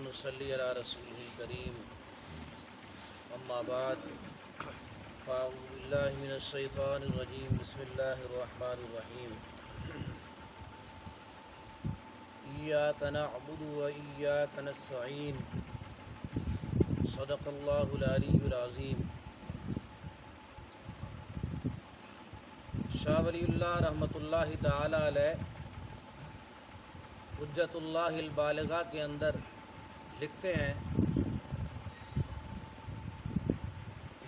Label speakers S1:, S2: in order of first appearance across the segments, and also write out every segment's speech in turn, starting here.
S1: ونصلي على رسوله الكريم أما بعد فأعوذ بالله من الشيطان الرجيم بسم الله الرحمن الرحيم إياك نعبد وإياك نستعين صدق الله العلي العظيم۔ شاہ ولی اللہ رحمۃ اللہ تعالی علیہ حجت اللہ البالغہ کے اندر لکھتے ہیں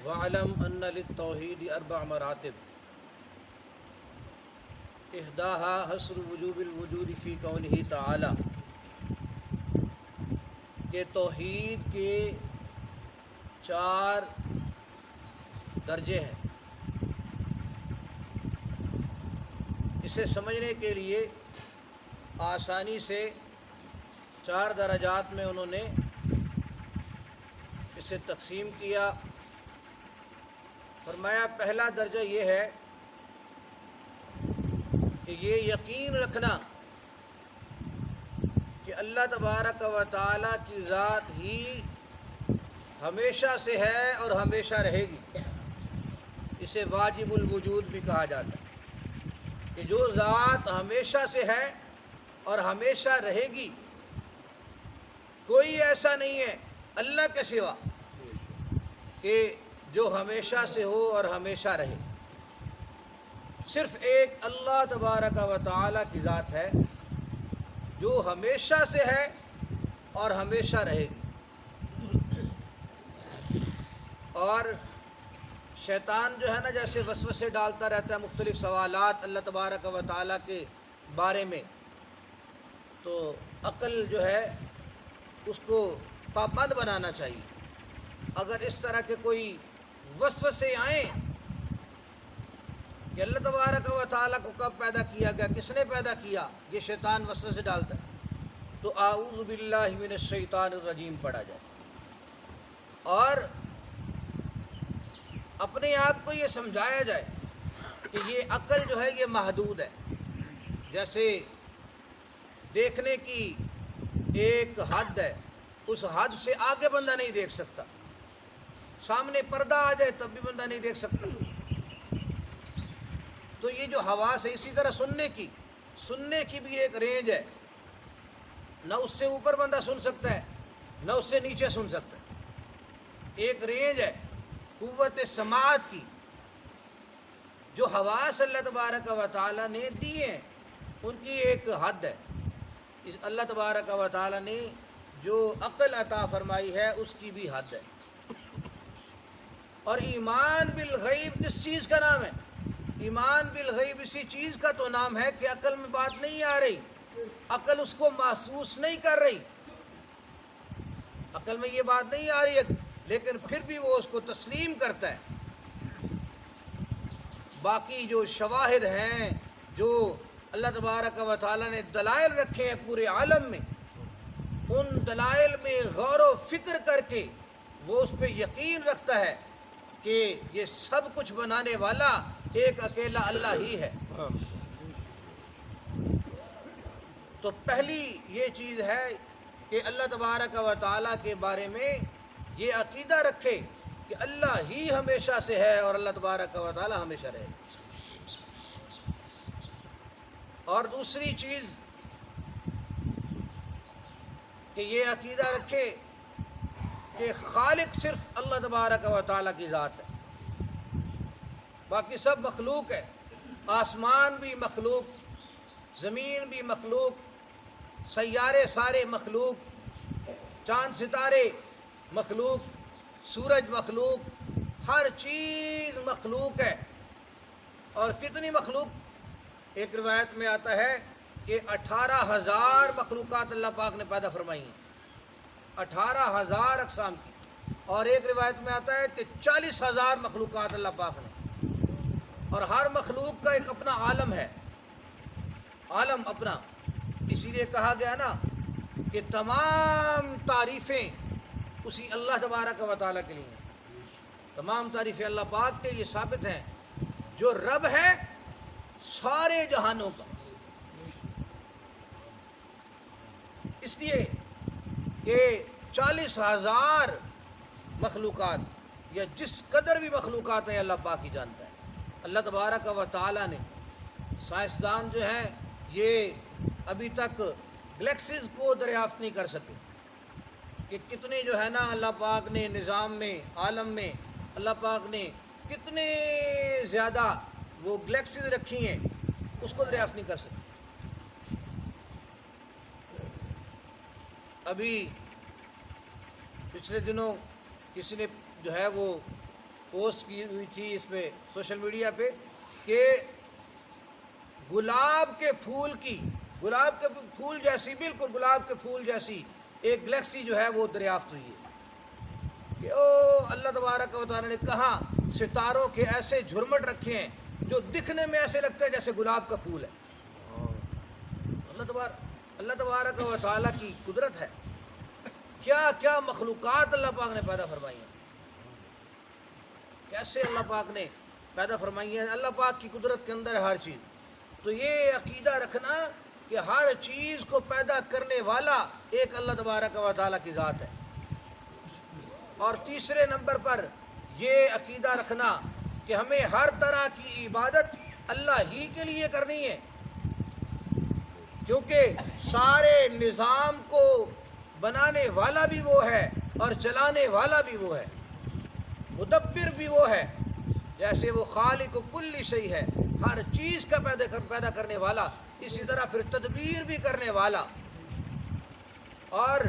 S1: وَعْلَمْ أَنَّ لِلتَّوْحِيدِ أَرْبَعَ مَرَاتِبَ إِحْدَاهَا حَصْرُ وُجُوبِ الْوُجُودِ فِي كَوْنِهِ تَعَالَى، کہ توحید کے 4 درجے ہیں۔ اسے سمجھنے کے لیے آسانی سے 4 درجات میں انہوں نے اسے تقسیم کیا۔ فرمایا پہلا درجہ یہ ہے کہ یہ یقین رکھنا کہ اللہ تبارک و تعالی کی ذات ہی ہمیشہ سے ہے اور ہمیشہ رہے گی۔ اسے واجب الوجود بھی کہا جاتا ہے کہ جو ذات ہمیشہ سے ہے اور ہمیشہ رہے گی، کوئی ایسا نہیں ہے اللہ کے سوا کہ جو ہمیشہ سے ہو اور ہمیشہ رہے۔ صرف ایک اللہ تبارک و تعالی کی ذات ہے جو ہمیشہ سے ہے اور ہمیشہ رہے گی۔ اور شیطان جو ہے نا، جیسے وسوسے ڈالتا رہتا ہے مختلف سوالات اللہ تبارک و تعالیٰ کے بارے میں، تو عقل جو ہے اس کو پابند بنانا چاہیے۔ اگر اس طرح کے کوئی وسوسے آئیں کہ اللہ تبارک و تعالیٰ کو کب پیدا کیا گیا، کس نے پیدا کیا، یہ شیطان وسوسے ڈالتا ہے، تو اعوذ باللہ من الشیطان الرجیم پڑھا جائے اور اپنے آپ کو یہ سمجھایا جائے کہ یہ عقل جو ہے یہ محدود ہے۔ جیسے دیکھنے کی ایک حد ہے، اس حد سے آگے بندہ نہیں دیکھ سکتا۔ سامنے پردہ آ جائے تب بھی بندہ نہیں دیکھ سکتا۔ تو یہ جو حواس ہے، اسی طرح سننے کی بھی ایک رینج ہے، نہ اس سے اوپر بندہ سن سکتا ہے نہ اس سے نیچے سن سکتا ہے۔ ایک رینج ہے قوت سماعت کی، جو حواس اللہ تبارک و تعالیٰ نے دی ہیں ان کی ایک حد ہے۔ اللہ تبارک و تعالیٰ نے جو عقل عطا فرمائی ہے اس کی بھی حد ہے۔ اور ایمان بالغیب کس چیز کا نام ہے؟ ایمان بالغیب اسی چیز کا تو نام ہے کہ عقل میں بات نہیں آ رہی، عقل اس کو محسوس نہیں کر رہی، عقل میں یہ بات نہیں آ رہی ہے، لیکن پھر بھی وہ اس کو تسلیم کرتا ہے۔ باقی جو شواہد ہیں، جو اللہ تبارک و تعالیٰ نے دلائل رکھے ہیں پورے عالم میں، ان دلائل میں غور و فکر کر کے وہ اس پہ یقین رکھتا ہے کہ یہ سب کچھ بنانے والا ایک اکیلا اللہ ہی ہے۔ تو پہلی یہ چیز ہے کہ اللہ تبارک و تعالیٰ کے بارے میں یہ عقیدہ رکھے کہ اللہ ہی ہمیشہ سے ہے اور اللہ تبارک و تعالیٰ ہمیشہ رہے۔ اور دوسری چیز کہ یہ عقیدہ رکھے کہ خالق صرف اللہ تبارک و تعالیٰ کی ذات ہے، باقی سب مخلوق ہے۔ آسمان بھی مخلوق، زمین بھی مخلوق، سیارے سارے مخلوق، چاند ستارے مخلوق، سورج مخلوق، ہر چیز مخلوق ہے۔ اور کتنی مخلوق؟ ایک روایت میں آتا ہے کہ 18,000 مخلوقات اللہ پاک نے پیدا فرمائی ہیں، 18,000 اقسام کی۔ اور ایک روایت میں آتا ہے کہ 40,000 مخلوقات اللہ پاک نے، اور ہر مخلوق کا ایک اپنا عالم ہے، عالم اپنا۔ اسی لیے کہا گیا نا کہ تمام تعریفیں اسی اللہ تبارک و تعالیٰ کے لیے ہیں، تمام تعریفیں اللہ پاک کے لیے ثابت ہیں، جو رب ہے سارے جہانوں کا۔ اس لیے کہ 40,000 مخلوقات یا جس قدر بھی مخلوقات ہیں اللہ پاک ہی جانتا ہے۔ اللہ تبارک و تعالیٰ نے، سائنسدان جو ہیں یہ ابھی تک گلیکسیز کو دریافت نہیں کر سکے کہ کتنے جو ہے نا اللہ پاک نے نظام میں، عالم میں اللہ پاک نے کتنے زیادہ وہ گلیکسیز رکھی ہیں، اس کو دریافت نہیں کر سکے۔ ابھی پچھلے دنوں کسی نے جو ہے وہ پوسٹ کی ہوئی تھی اس پہ سوشل میڈیا پہ کہ گلاب کے پھول جیسی، بالکل گلاب کے پھول جیسی ایک گلیکسی جو ہے وہ دریافت ہوئی ہے کہ اللہ تبارک و تعالیٰ نے کہاں ستاروں کے ایسے جھرمٹ رکھے ہیں جو دکھنے میں ایسے لگتا ہے جیسے گلاب کا پھول ہے۔ اللہ تبارک و تعالیٰ کی قدرت ہے، کیا کیا مخلوقات اللہ پاک نے پیدا فرمائی ہیں، کیسے اللہ پاک نے پیدا فرمائی ہے۔ اللہ پاک کی قدرت کے اندر ہے ہر چیز۔ تو یہ عقیدہ رکھنا کہ ہر چیز کو پیدا کرنے والا ایک اللہ تبارک و تعالیٰ کی ذات ہے۔ اور تیسرے نمبر پر یہ عقیدہ رکھنا کہ ہمیں ہر طرح کی عبادت اللہ ہی کے لیے کرنی ہے، کیونکہ سارے نظام کو بنانے والا بھی وہ ہے اور چلانے والا بھی وہ ہے، مدبر بھی وہ ہے۔ جیسے وہ خالق کل شیء ہے، ہر چیز کا پیدا کرنے والا، اسی طرح پھر تدبیر بھی کرنے والا اور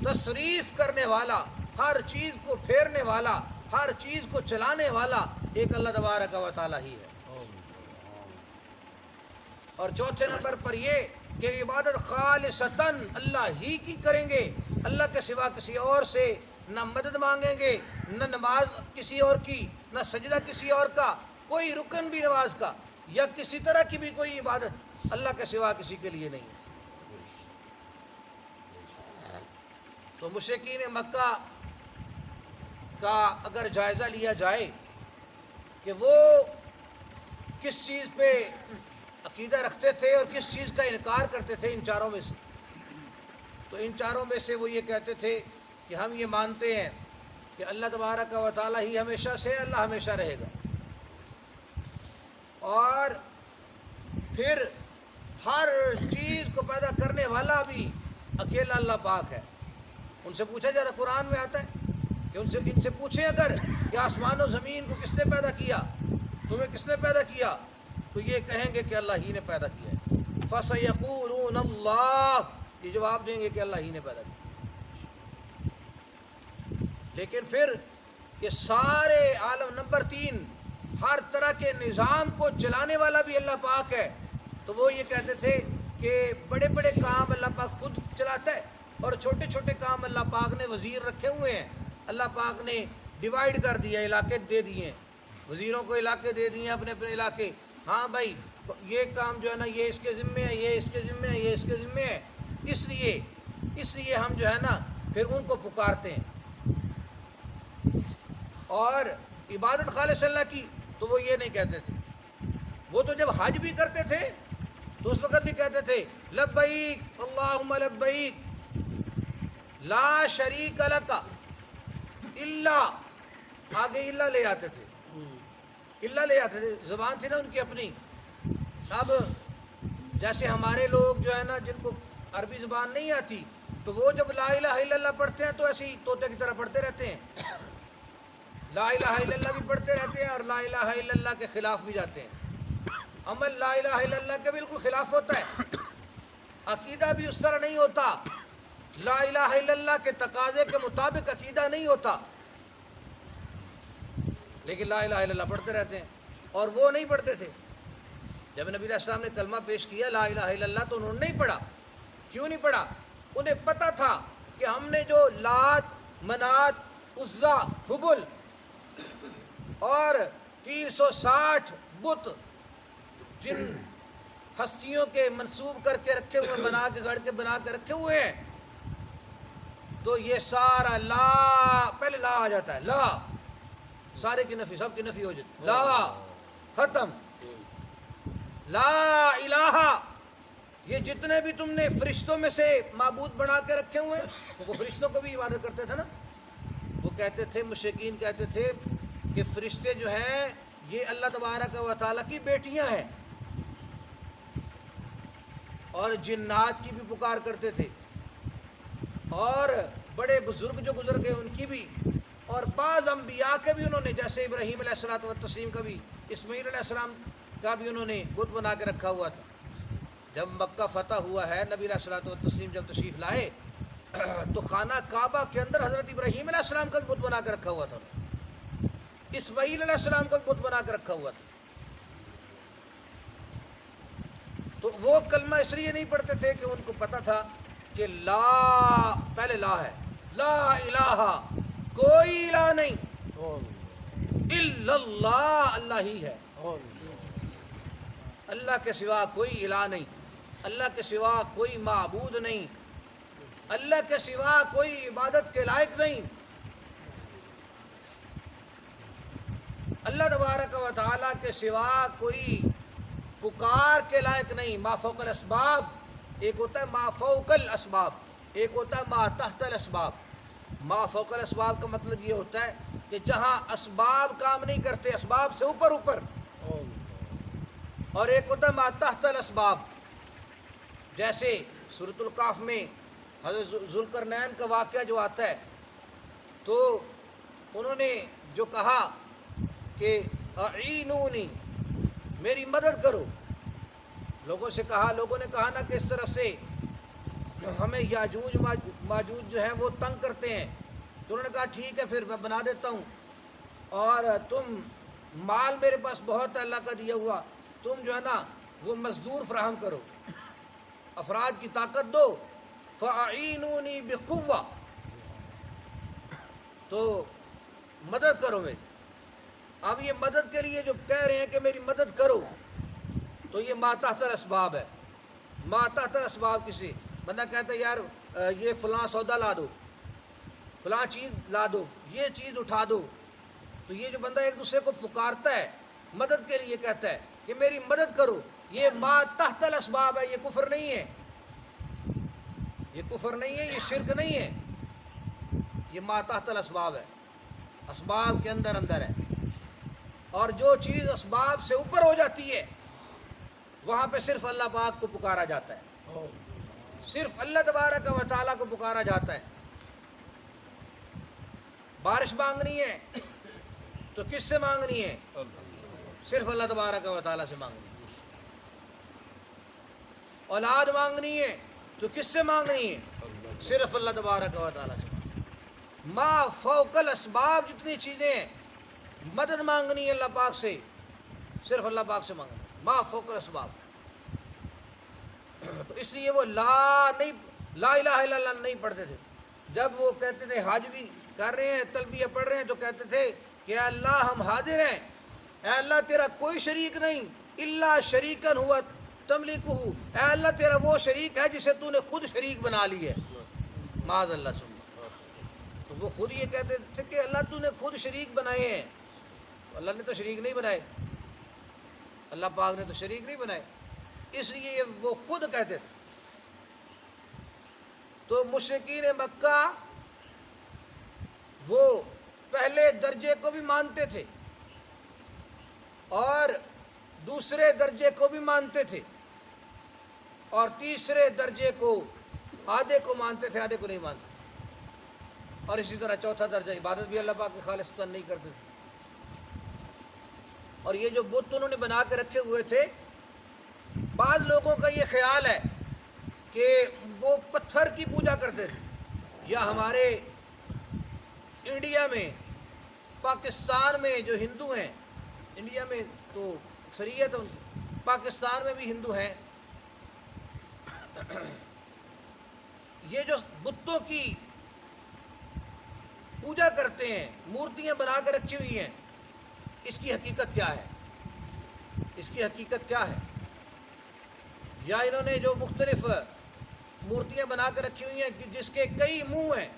S1: تصریف کرنے والا، ہر چیز کو پھیرنے والا، ہر چیز کو چلانے والا ایک اللہ تبارک و تعالیٰ ہی ہے۔ اور چوتھے نمبر پر یہ کہ عبادت خالصتاً اللہ ہی کی کریں گے، اللہ کے سوا کسی اور سے نہ مدد مانگیں گے، نہ نماز کسی اور کی، نہ سجدہ کسی اور کا، کوئی رکن بھی نماز کا یا کسی طرح کی بھی کوئی عبادت اللہ کے سوا کسی کے لیے نہیں ہے۔ تو مشرکین مکہ کا اگر جائزہ لیا جائے کہ وہ کس چیز پہ عقیدہ رکھتے تھے اور کس چیز کا انکار کرتے تھے ان چاروں میں سے، تو ان چاروں میں سے وہ یہ کہتے تھے کہ ہم یہ مانتے ہیں کہ اللہ تبارک و تعالیٰ ہی ہمیشہ سے، اللہ ہمیشہ رہے گا، اور پھر ہر چیز کو پیدا کرنے والا بھی اکیلا اللہ پاک ہے۔ ان سے پوچھا جاتا، قرآن میں آتا ہے کہ ان سے پوچھیں اگر کہ آسمان و زمین کو کس نے پیدا کیا، تمہیں کس نے پیدا کیا، تو یہ کہیں گے کہ اللہ ہی نے پیدا کیا ہے۔ فَسَيَقُولُونَ اللَّهُ، یہ جواب دیں گے کہ اللہ ہی نے پیدا کیا۔ لیکن پھر کہ سارے عالم، نمبر 3، ہر طرح کے نظام کو چلانے والا بھی اللہ پاک ہے، تو وہ یہ کہتے تھے کہ بڑے بڑے کام اللہ پاک خود چلاتا ہے اور چھوٹے چھوٹے کام اللہ پاک نے وزیر رکھے ہوئے ہیں، اللہ پاک نے ڈیوائیڈ کر دیا، علاقے دے دیے ہیں، وزیروں کو علاقے دے دیے ہیں، اپنے اپنے علاقے، ہاں بھائی یہ کام جو ہے نا یہ اس کے ذمے ہے، یہ اس کے ذمے ہے، یہ اس کے ذمے ہے، اس لیے ہم جو ہے نا پھر ان کو پکارتے ہیں۔ اور عبادت خالص اللہ کی تو وہ یہ نہیں کہتے تھے، وہ تو جب حج بھی کرتے تھے تو اس وقت بھی کہتے تھے لبیک اللہم لبیک لا شریک لک الا، آگے اللہ لے آتے تھے، اللہ لے آتے تھے، زبان تھی نا ان کی اپنی۔ اب جیسے ہمارے لوگ جو ہے نا جن کو عربی زبان نہیں آتی تو وہ جب لا الہ الا اللہ پڑھتے ہیں تو ایسے ہی طوطے کی طرح پڑھتے رہتے ہیں، لا الہ الا اللہ بھی پڑھتے رہتے ہیں اور لا الہ الا اللہ کے خلاف بھی جاتے ہیں۔ عمل لا الہ الا اللہ کے بالکل خلاف ہوتا ہے، عقیدہ بھی اس طرح نہیں ہوتا، لا الہ الا اللہ کے تقاضے کے مطابق عقیدہ نہیں ہوتا، لیکن لا الہ الا اللہ پڑھتے رہتے ہیں۔ اور وہ نہیں پڑھتے تھے، جب نبی علیہ السلام نے کلمہ پیش کیا لا الہ الا اللہ تو انہوں نے نہیں پڑھا۔ کیوں نہیں پڑھا؟ انہیں پتہ تھا کہ ہم نے جو لات، منات، عزا، حبل اور 360 بت جن ہستیوں کے منسوب کر کے رکھے ہوئے، بنا کے گڑھ کے بنا کے رکھے ہوئے ہیں، تو یہ سارا لا، پہلے لا آ جاتا ہے، لا سارے کی نفی، سب کی نفی ہو جاتی، لا ختم، لا الہ یہ جتنے بھی تم نے فرشتوں میں سے معبود بنا کے رکھے ہوئے ہیں، وہ فرشتوں کو بھی عبادت کرتے تھے نا. وہ کہتے تھے، مشرکین کہتے تھے کہ فرشتے جو ہیں یہ اللہ تبارک و تعالیٰ کی بیٹیاں ہیں، اور جنات کی بھی پکار کرتے تھے، اور بڑے بزرگ جو گزر گئے ان کی بھی، اور بعض انبیاء کے بھی انہوں نے، جیسے ابراہیم علیہ الصلوۃ والتسلیم کا بھی، اسماعیل علیہ السلام کا بھی انہوں نے بت بنا کے رکھا ہوا تھا. جب مکہ فتح ہوا ہے، نبی علیہ الصلوۃ والتسلیم جب تشریف لائے تو خانہ کعبہ کے اندر حضرت ابراہیم علیہ السلام کا بھی بت بنا کے رکھا ہوا تھا، اسماعیل علیہ السلام کا بھی بت بنا کے رکھا ہوا تھا. تو وہ کلمہ اس لیے نہیں پڑھتے تھے کہ ان کو پتہ تھا کہ لا، پہلے لا ہے، لا الہ، کوئی الہ نہیں، الا اللہ، اللہ ہی ہے، اللہ کے سوا کوئی الہ نہیں، اللہ کے سوا کوئی معبود نہیں، اللہ کے سوا کوئی عبادت کے لائق نہیں. اللہ تبارک و تعالیٰ کے سوا کوئی پکار کے لائق نہیں. ما فوق الاسباب، ایک ہوتا ہے ما فوق الاسباب، ایک ہوتا ہے ما تحت الاسباب. ما فوق الاسباب کا مطلب یہ ہوتا ہے کہ جہاں اسباب کام نہیں کرتے، اسباب سے اوپر اوپر، اور ایک ہوتا ہے ما تحت الاسباب. جیسے سورۃ الکہف میں حضرت ذوالقرنین کا واقعہ جو آتا ہے، تو انہوں نے جو کہا کہ اعینونی، میری مدد کرو، لوگوں سے کہا، لوگوں نے کہا نا کہ اس طرف سے ہمیں یاجوج ماجوج جو ہیں وہ تنگ کرتے ہیں. تو انہوں نے کہا ٹھیک ہے پھر میں بنا دیتا ہوں، اور تم مال میرے پاس بہت ہے اللہ کا دیا ہوا، تم جو ہے نا وہ مزدور فراہم کرو، افراد کی طاقت دو، فاعینونی بقوہ، تو مدد کرو میری. اب یہ مدد کے لیے جو کہہ رہے ہیں کہ میری مدد کرو، تو یہ ما تحت الاسباب ہے. ما تحت الاسباب کسی بندہ کہتا ہے یار یہ فلاں سودا لا دو، فلاں چیز لا دو، یہ چیز اٹھا دو، تو یہ جو بندہ ایک دوسرے کو پکارتا ہے مدد کے لیے، کہتا ہے کہ میری مدد کرو، یہ ما تحت الاسباب ہے، یہ کفر نہیں ہے، یہ کفر نہیں ہے، یہ شرک نہیں ہے، یہ ما تحت الاسباب ہے، اسباب کے اندر اندر ہے. اور جو چیز اسباب سے اوپر ہو جاتی ہے وہاں پہ صرف اللہ پاک کو پکارا جاتا ہے، صرف اللہ تبارک و تعالیٰ کو پکارا جاتا ہے. بارش مانگنی ہے تو کس سے مانگنی ہے؟ صرف اللہ تبارک و تعالیٰ سے مانگنی ہے. اولاد مانگنی ہے تو کس سے مانگنی ہے؟ صرف اللہ تبارک و تعالیٰ سے. ما فوق الاسباب جتنی چیزیں ہیں، مدد مانگنی ہے اللہ پاک سے، صرف اللہ پاک سے مانگنی، ما فوق الاسباب. تو اس لیے وہ لا الہ الا اللہ نہیں پڑھتے تھے. جب وہ کہتے تھے حج بھی کر رہے ہیں، تلبیہ پڑھ رہے ہیں، تو کہتے تھے کہ اے اللہ ہم حاضر ہیں، اے اللہ تیرا کوئی شریک نہیں، الا شریکن ہوا تملکہ، اے اللہ تیرا وہ شریک ہے جسے تو نے خود شریک بنا لی ہے، معاذ اللہ سبحانہ. تو وہ خود یہ کہتے تھے کہ اللہ تو نے خود شریک بنائے ہیں. اللہ نے تو شریک نہیں بنائے، اللہ پاک نے تو شریک نہیں بنائے، اس لیے وہ خود کہتے تھے. تو مشرکین مکہ وہ پہلے درجے کو بھی مانتے تھے اور دوسرے درجے کو بھی مانتے تھے، اور تیسرے درجے کو آدھے کو مانتے تھے، آدھے کو نہیں مانتے. اور اسی طرح چوتھا درجہ عبادت بھی اللہ پاک کی خالصتاً نہیں کرتے تھے. اور یہ جو بت انہوں نے بنا کے رکھے ہوئے تھے، بعض لوگوں کا یہ خیال ہے کہ وہ پتھر کی پوجا کرتے تھے. یا ہمارے انڈیا میں، پاکستان میں جو ہندو ہیں، انڈیا میں تو اکثریت ان کی، پاکستان میں بھی ہندو ہیں، یہ جو بتوں کی پوجا کرتے ہیں، مورتیاں بنا کے رکھی ہوئی ہیں، اس کی حقیقت کیا ہے؟ اس کی حقیقت کیا ہے؟ یا انہوں نے جو مختلف مورتیاں بنا کے رکھی ہوئی ہیں جس کے کئی منہ ہیں،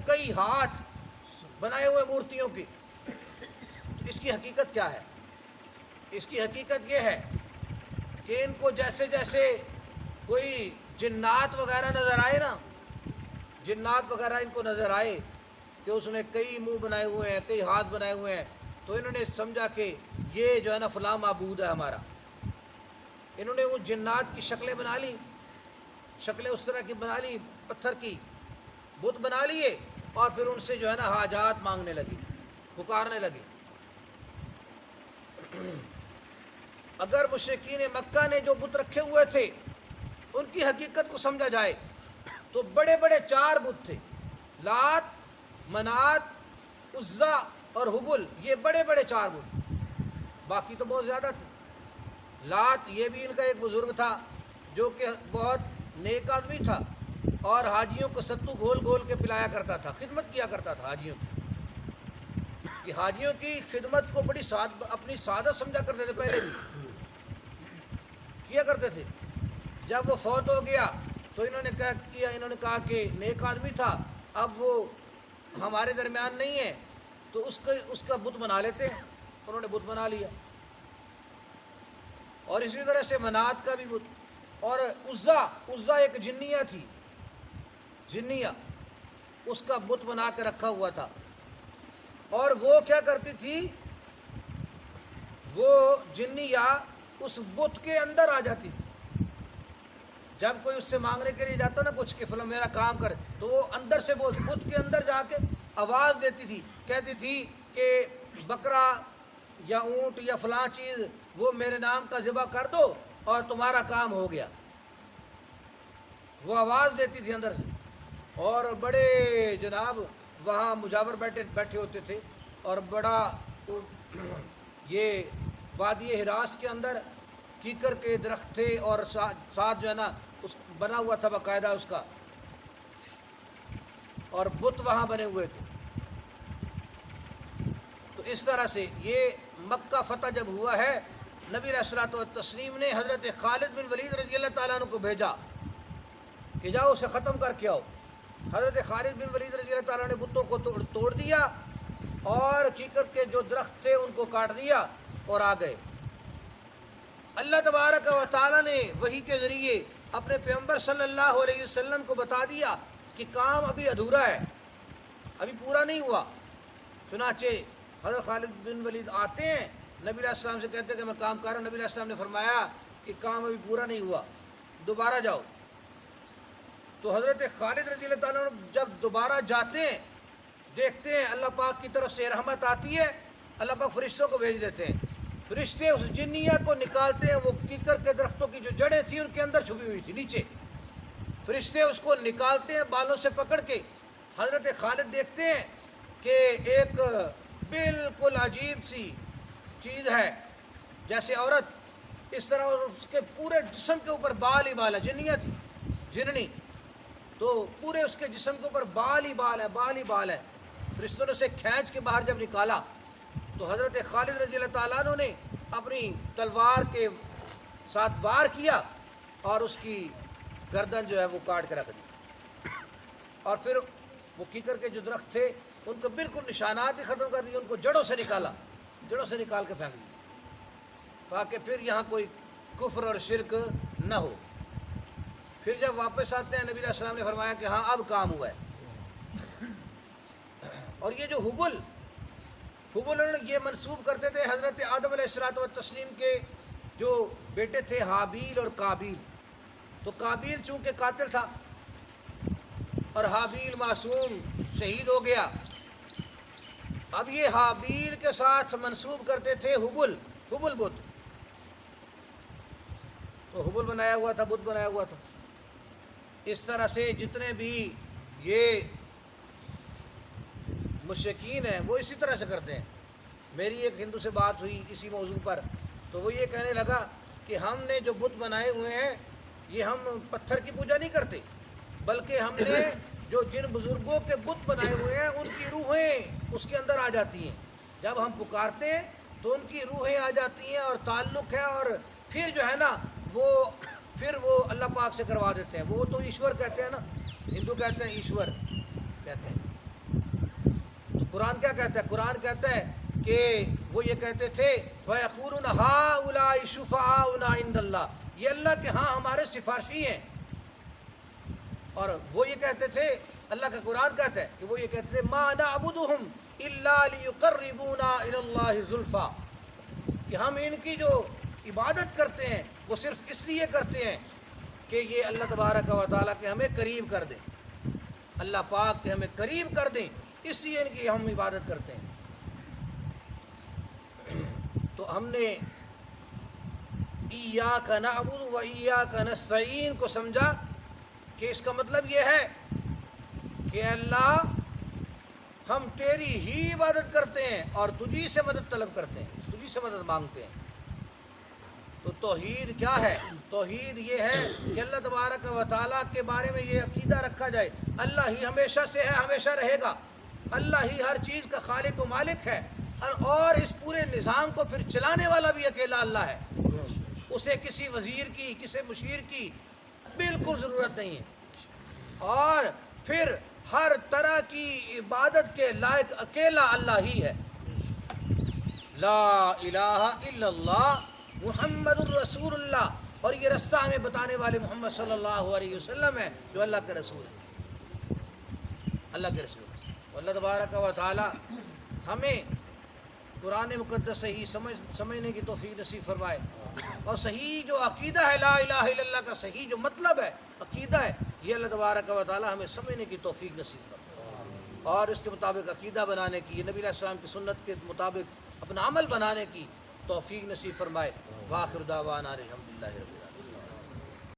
S1: کئی ہاتھ بنائے ہوئے مورتیوں کی، اس کی حقیقت کیا ہے؟ اس کی حقیقت یہ ہے کہ ان کو جیسے جیسے کوئی جنات وغیرہ نظر آئے نا، جنات وغیرہ ان کو نظر آئے کہ اس نے کئی منہ بنائے ہوئے ہیں، کئی ہاتھ بنائے ہوئے ہیں، تو انہوں نے سمجھا کہ یہ جو ہے نا فلاں معبود ہے ہمارا۔ انہوں نے ان جنات کی شکلیں بنا لی، شکلیں اس طرح کی بنا لی، پتھر کی بت بنا لیے، اور پھر ان سے جو ہے نا حاجات مانگنے لگی، پکارنے لگے۔ اگر مشرکین مکہ نے جو بت رکھے ہوئے تھے ان کی حقیقت کو سمجھا جائے تو بڑے بڑے 4 بت تھے، لات، منات، عزا اور حبل، یہ بڑے بڑے 4 بت، باقی تو بہت زیادہ تھے۔ لات یہ بھی ان کا ایک بزرگ تھا جو کہ بہت نیک آدمی تھا، اور حاجیوں کو ستو گھول گھول کے پلایا کرتا تھا، خدمت کیا کرتا تھا حاجیوں کی۔ کہ حاجیوں کی خدمت کو بڑی اپنی سادہ سمجھا کرتے تھے، پہلے بھی کیا کرتے تھے۔ جب وہ فوت ہو گیا تو انہوں نے کیا کیا، انہوں نے کہا کہ نیک آدمی تھا، اب وہ ہمارے درمیان نہیں ہے تو اس کا بت بنا لیتے ہیں۔ انہوں نے بت بنا لیا، اور اسی طرح سے منات کا بھی بت، اور عزا ایک جنیہ تھی، جنیہ، اس کا بت بنا کے رکھا ہوا تھا، اور وہ کیا کرتی تھی، وہ جنیہ اس بت کے اندر آ جاتی تھی۔ جب کوئی اس سے مانگنے کے لیے جاتا نا کچھ کہ فلاں میرا کام کر، تو وہ اندر سے بت کے اندر جا کے آواز دیتی تھی، کہتی تھی کہ بکرا یا اونٹ یا فلاں چیز وہ میرے نام کا ذبح کر دو اور تمہارا کام ہو گیا۔ وہ آواز دیتی تھی اندر سے، اور بڑے جناب وہاں مجاور بیٹھے ہوتے تھے، اور بڑا یہ وادی ہراس کے اندر کیکر کے درخت تھے، اور ساتھ جو ہے نا اس بنا ہوا تھا باقاعدہ اس کا، اور بت وہاں بنے ہوئے تھے۔ تو اس طرح سے یہ مکہ فتح جب ہوا ہے، نبی علیہ الصلوۃ والتسلیم نے حضرت خالد بن ولید رضی اللہ تعالیٰ عنہ کو بھیجا کہ جاؤ اسے ختم کر کے آؤ۔ حضرت خالد بن ولید رضی اللہ تعالیٰ نے بتوں کو توڑ دیا، اور کیکر کے جو درخت تھے ان کو کاٹ دیا اور آ گئے۔ اللہ تبارک و تعالیٰ نے وحی کے ذریعے اپنے پیغمبر صلی اللہ علیہ وسلم کو بتا دیا کہ کام ابھی ادھورا ہے، ابھی پورا نہیں ہوا۔ چنانچہ حضرت خالد بن ولید آتے ہیں، نبی علیہ السلام سے کہتے ہیں کہ میں کام کر رہا ہوں۔ نبی علیہ السلام نے فرمایا کہ کام ابھی پورا نہیں ہوا، دوبارہ جاؤ۔ تو حضرت خالد رضی اللہ تعالیٰ عنہ جب دوبارہ جاتے ہیں، دیکھتے ہیں اللہ پاک کی طرف سے رحمت آتی ہے، اللہ پاک فرشتوں کو بھیج دیتے ہیں، فرشتے اس جنیہ کو نکالتے ہیں۔ وہ کیکر کے درختوں کی جو جڑیں تھیں ان کے اندر چھپی ہوئی تھی نیچے، فرشتے اس کو نکالتے ہیں بالوں سے پکڑ کے۔ حضرت خالد دیکھتے ہیں کہ ایک بالکل عجیب سی چیز ہے، جیسے عورت اس طرح، اور اس کے پورے جسم کے اوپر بال ہی بال ہے، جنیہ تھی، جننی، تو پورے اس کے جسم کے اوپر بال ہی بال ہے، بال ہی بال ہے۔ فرشتوں نے اسے کھینچ کے باہر جب نکالا تو حضرت خالد رضی اللہ تعالیٰ عنہ نے اپنی تلوار کے ساتھ وار کیا، اور اس کی گردن جو ہے وہ کاٹ کے رکھ دی، اور پھر وہ کیکر کے جو درخت تھے ان کو بالکل نشانات ہی ختم کر دیے، ان کو جڑوں سے نکالا، جڑوں سے نکال کے پھینک دیا، تاکہ پھر یہاں کوئی کفر اور شرک نہ ہو۔ پھر جب واپس آتے ہیں، نبی علیہ السلام نے فرمایا کہ ہاں اب کام ہوا ہے۔ اور یہ جو حبل یہ منسوب کرتے تھے حضرت آدم علیہ الصلوۃ والتسلیم کے جو بیٹے تھے حابیل اور قابیل۔ تو قابیل چونکہ قاتل تھا اور حابیل معصوم شہید ہو گیا، اب یہ حابیل کے ساتھ منسوب کرتے تھے حبل بت، تو حبل بنایا ہوا تھا، بت بنایا ہوا تھا۔ اس طرح سے جتنے بھی یہ مشرکین ہیں وہ اسی طرح سے کرتے ہیں۔ میری ایک ہندو سے بات ہوئی اسی موضوع پر، تو وہ یہ کہنے لگا کہ ہم نے جو بت بنائے ہوئے ہیں یہ ہم پتھر کی پوجا نہیں کرتے، بلکہ ہم نے جو جن بزرگوں کے بت بنائے ہوئے ہیں ان کی روحیں اس کے اندر آ جاتی ہیں، جب ہم پکارتے ہیں تو ان کی روحیں آ جاتی ہیں اور تعلق ہے، اور پھر جو ہے نا پھر وہ اللہ پاک سے کروا دیتے ہیں۔ وہ تو ایشور کہتے ہیں نا، ہندو کہتے ہیں ایشور کہتے ہیں، تو قرآن کیا کہتا ہے؟ قرآن کہتا ہے کہ وہ یہ کہتے تھے وَيَقُولُونَ هَٰؤُلَاءِ شُفَعَاؤُنَا عِندَ اللَّهِ، یہ اللہ کے ہاں ہمارے سفارشی ہیں. اور وہ یہ کہتے تھے، اللہ کا قرآن کہتا ہے کہ وہ یہ کہتے تھے ما نعبدہم الا لیقربونا الی اللہ زلفا، کہ ہم ان کی جو عبادت کرتے ہیں وہ صرف اس لیے کرتے ہیں کہ یہ اللہ تبارک و تعالیٰ کے ہمیں قریب کر دیں، اللہ پاک کے ہمیں قریب کر دیں، اس لیے ان کی ہم عبادت کرتے ہیں. تو ہم نے ایاک نعبد و ایاک نستعین کو سمجھا کہ اس کا مطلب یہ ہے کہ اللہ ہم تیری ہی عبادت کرتے ہیں اور تجھی سے مدد طلب کرتے ہیں، تجھی سے مدد مانگتے ہیں. تو توحید کیا ہے؟ توحید یہ ہے کہ اللہ تبارک و تعالیٰ کے بارے میں یہ عقیدہ رکھا جائے اللہ ہی ہمیشہ سے ہے، ہمیشہ رہے گا، اللہ ہی ہر چیز کا خالق و مالک ہے، اور اس پورے نظام کو پھر چلانے والا بھی اکیلا اللہ ہے. اسے کسی وزیر کی، کسی مشیر کی بالکل ضرورت نہیں ہے، اور پھر ہر طرح کی عبادت کے لائق اکیلا اللہ ہی ہے. لا الہ الا اللہ محمد الرسول اللہ، اور یہ رستہ ہمیں بتانے والے محمد صلی اللہ علیہ وسلم ہے جو اللہ کے رسول ہے، اللہ کے رسول ہے. اللہ تبارک و تعالی ہمیں قرآن مقدس صحیح سمجھنے کی توفیق نصیب فرمائے، اور صحیح جو عقیدہ ہے لا الہ الا اللہ کا صحیح جو مطلب ہے، عقیدہ ہے، یہ اللہ تبارک و تعالی ہمیں سمجھنے کی توفیق نصیب فرمائے، اور اس کے مطابق عقیدہ بنانے کی، نبی علیہ السلام کی سنت کے مطابق اپنا عمل بنانے کی توفیق نصیب فرمائے. وآخر دعوانا الحمدللہ رب العالمین.